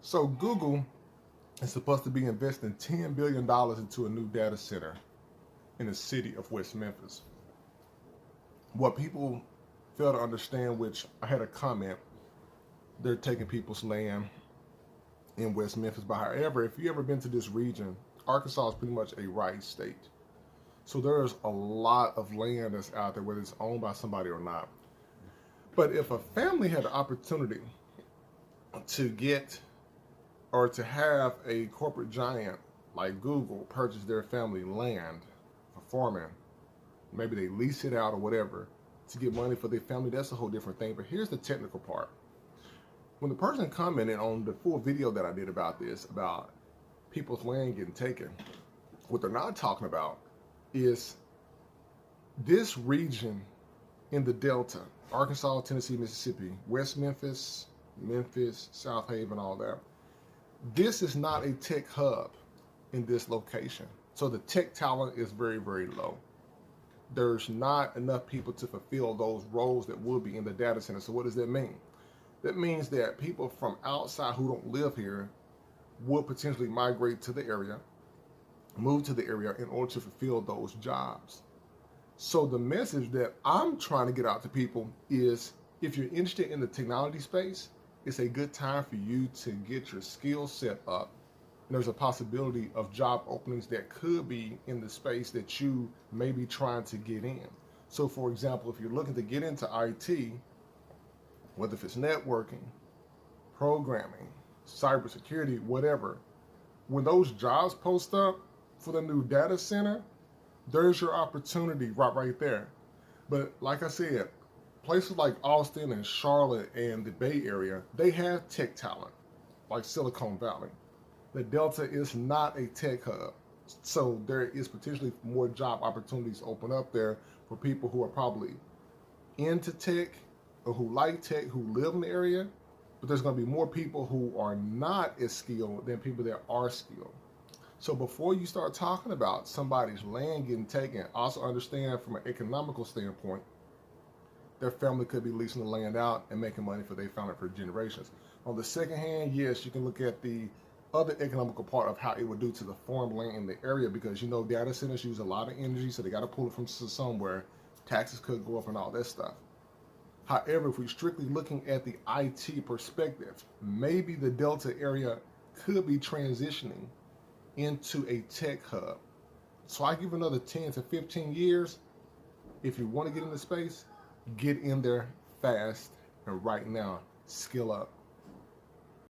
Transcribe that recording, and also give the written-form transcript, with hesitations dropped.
So Google is supposed to be investing $10 billion into a new data center in the city of West Memphis. What people fail to understand, which I had a comment, they're taking people's land in West Memphis. But however, if you ever been to this region, Arkansas is pretty much a rice state. So there's a lot of land that's out there, whether it's owned by somebody or not. But if a family had the opportunity to get or to have a corporate giant like Google purchase their family land for farming, maybe they lease it out or whatever to get money for their family, that's a whole different thing. But here's the technical part. When the person commented on the full video that I did about this, about people's land getting taken, what they're not talking about is this region in the Delta, Arkansas, Tennessee, Mississippi, West Memphis, Memphis, South Haven, all that. This is not a tech hub in this location. So the tech talent is very, very low. There's not enough people to fulfill those roles that would be in the data center. So what does that mean? That means that people from outside who don't live here would potentially migrate to the area, move to the area in order to fulfill those jobs. So the message that I'm trying to get out to people is, if you're interested in the technology space, it's a good time for you to get your skill set up. And there's a possibility of job openings that could be in the space that you may be trying to get in. So for example, if you're looking to get into IT, whether if it's networking, programming, cybersecurity, whatever, when those jobs post up for the new data center, there's your opportunity right there. But like I said, places like Austin and Charlotte and the Bay Area, they have tech talent, like Silicon Valley. The Delta is not a tech hub. So there is potentially more job opportunities open up there for people who are probably into tech or who like tech, who live in the area. But there's going to be more people who are not as skilled than people that are skilled. So before you start talking about somebody's land getting taken, also understand from an economical standpoint, their family could be leasing the land out and making money for their family for generations. On the second hand, yes, you can look at the other economical part of how it would do to the farmland in the area, because you know data centers use a lot of energy, so they got to pull it from somewhere. Taxes could go up and all that stuff. However, if we're strictly looking at the IT perspective, maybe the Delta area could be transitioning into a tech hub. So I give another 10 to 15 years. If you want to get into space, get in there fast and right now, skill up.